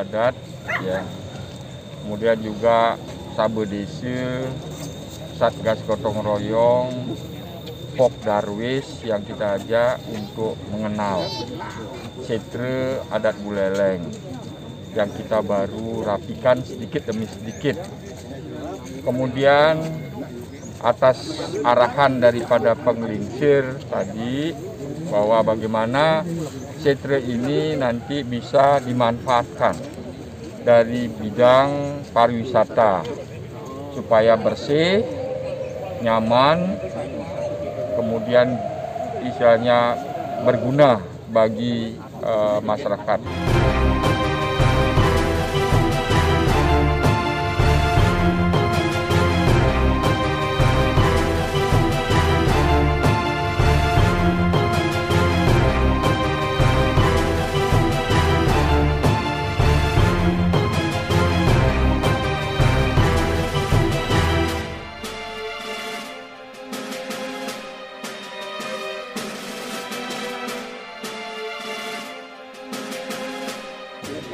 adat, ya. Kemudian juga Sabe Desa, Satgas Gotong Royong, Pok Darwis yang kita ajak untuk mengenal setre adat Buleleng yang kita baru rapikan sedikit demi sedikit. Kemudian atas arahan daripada penggelincir tadi bahwa bagaimana setre ini nanti bisa dimanfaatkan dari bidang pariwisata supaya bersih, nyaman, kemudian istilahnya berguna bagi masyarakat.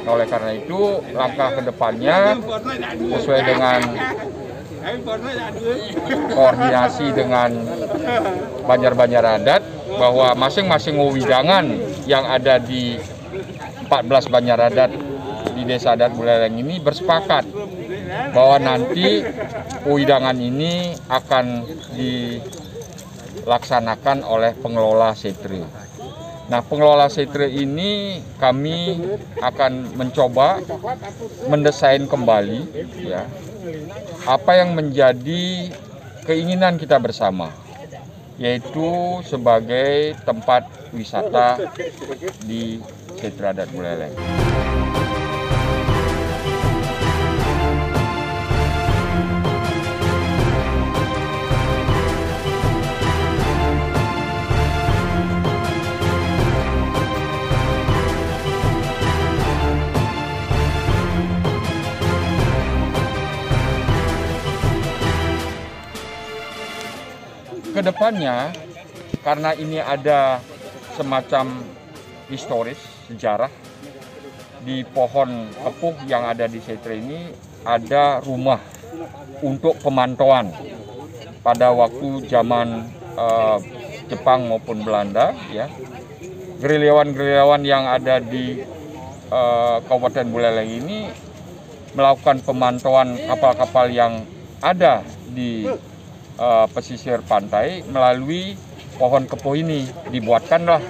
Oleh karena itu, langkah ke depannya sesuai dengan koordinasi dengan banjar-banjar adat bahwa masing-masing wewidangan yang ada di 14 banjar adat di Desa Adat Buleleng ini bersepakat bahwa nanti wewidangan ini akan dilaksanakan oleh pengelola setre. Nah, pengelola setre ini kami akan mencoba mendesain kembali ya apa yang menjadi keinginan kita bersama, yaitu sebagai tempat wisata di setre adat Buleleng. Kedepannya, karena ini ada semacam historis, sejarah, di pohon kepuh yang ada di setre ini ada rumah untuk pemantauan pada waktu zaman Jepang maupun Belanda. Ya. Gerilyawan-gerilyawan yang ada di Kabupaten Buleleng ini melakukan pemantauan kapal-kapal yang ada di pesisir pantai melalui pohon kepuh ini. Dibuatkanlah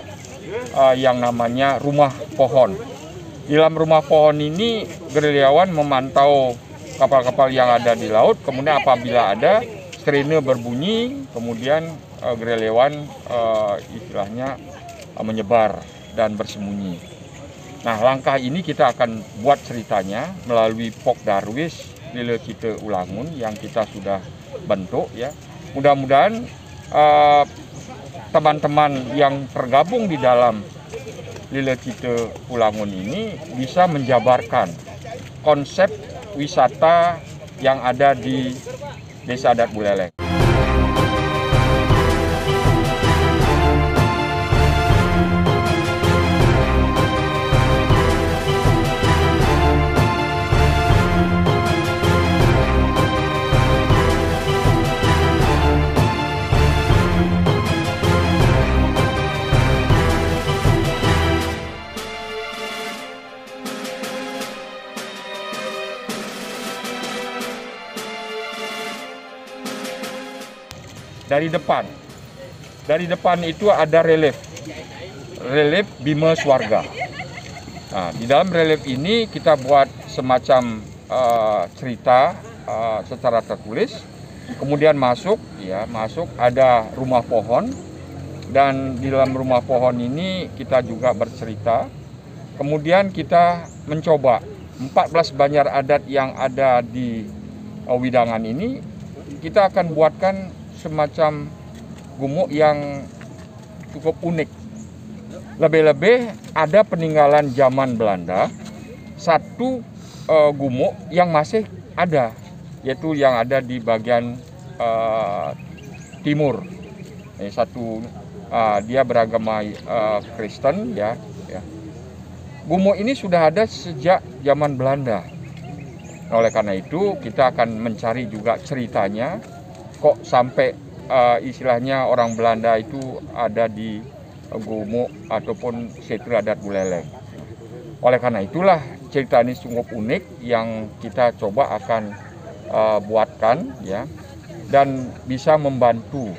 yang namanya rumah pohon. Di dalam rumah pohon ini gerilyawan memantau kapal-kapal yang ada di laut, kemudian apabila ada sirene berbunyi, kemudian gerilyawan istilahnya menyebar dan bersembunyi. Nah, langkah ini kita akan buat ceritanya melalui Pok Darwis Lile Cite Ulangun yang kita sudah bentuk ya. Mudah-mudahan teman-teman yang tergabung di dalam Lile Cite Ulangun ini bisa menjabarkan konsep wisata yang ada di Desa Adat Buleleng. Dari depan itu ada relief Bima Swarga. Nah, di dalam relief ini kita buat semacam cerita secara tertulis. Kemudian masuk ada rumah pohon, dan di dalam rumah pohon ini kita juga bercerita. Kemudian kita mencoba 14 banjar adat yang ada di wewidangan ini, kita akan buatkan semacam gumuk yang cukup unik. Lebih-lebih ada peninggalan zaman Belanda, satu gumuk yang masih ada, yaitu yang ada di bagian timur. Dia beragama Kristen ya. Gumo ini sudah ada sejak zaman Belanda. Nah, oleh karena itu kita akan mencari juga ceritanya, kok sampai istilahnya orang Belanda itu ada di Gumo ataupun Setre Adat Buleleng. Oleh karena itulah cerita ini sungguh unik yang kita coba akan buatkan ya, dan bisa membantu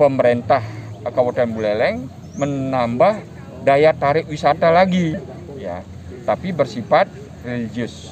pemerintah Kabupaten Buleleng menambah daya tarik wisata lagi ya, tapi bersifat religius.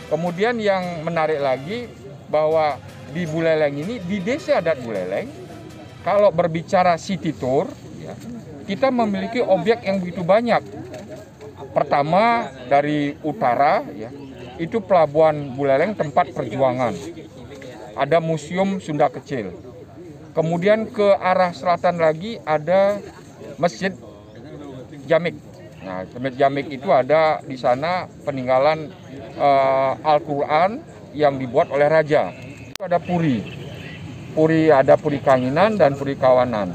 Kemudian yang menarik lagi bahwa di Buleleng ini, di Desa Adat Buleleng, kalau berbicara city tour, ya, kita memiliki objek yang begitu banyak. Pertama dari utara, ya, itu Pelabuhan Buleleng tempat perjuangan. Ada Museum Sunda Kecil. Kemudian ke arah selatan lagi ada Masjid Jamik. Nah, Masjid Jamik itu ada di sana peninggalan Al-Quran yang dibuat oleh raja. Itu ada Puri, ada Puri Kanginan dan Puri Kawanan.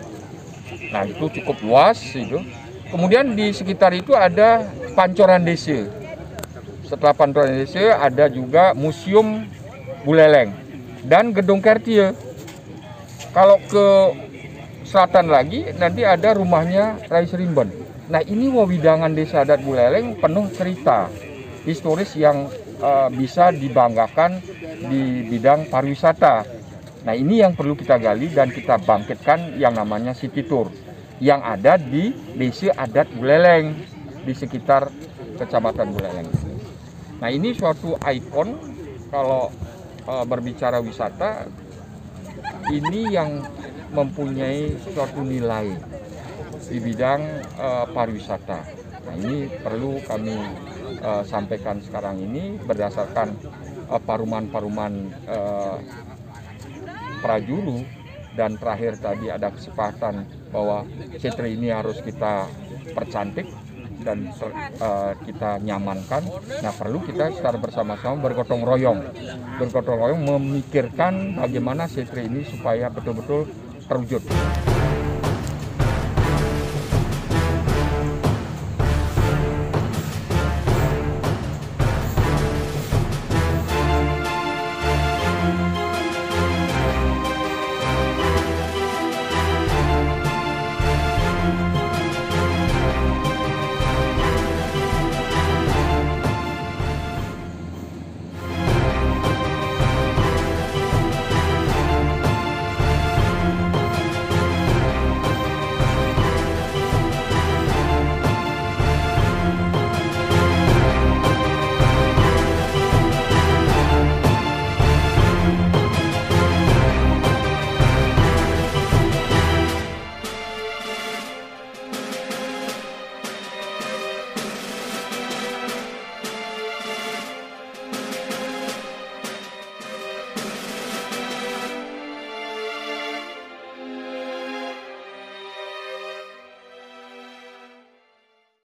Nah, itu cukup luas itu. Kemudian di sekitar itu ada Pancoran Desa. Setelah Pancoran Desa ada juga Museum Buleleng dan Gedung Kertie. Kalau ke selatan lagi nanti ada rumahnya Rai Serimben. Nah, ini wewidangan Desa Adat Buleleng penuh cerita historis yang bisa dibanggakan di bidang pariwisata. Nah, ini yang perlu kita gali dan kita bangkitkan yang namanya city tour yang ada di Desa Adat Buleleng di sekitar Kecamatan Buleleng. Nah, ini suatu ikon kalau berbicara wisata, ini yang mempunyai suatu nilai di bidang pariwisata. Nah, ini perlu kami sampaikan sekarang ini berdasarkan paruman-paruman prajuru, dan terakhir tadi ada kesepakatan bahwa Setre ini harus kita percantik dan kita nyamankan. Nah, perlu kita secara bersama-sama bergotong royong memikirkan bagaimana Setre ini supaya betul-betul terwujud.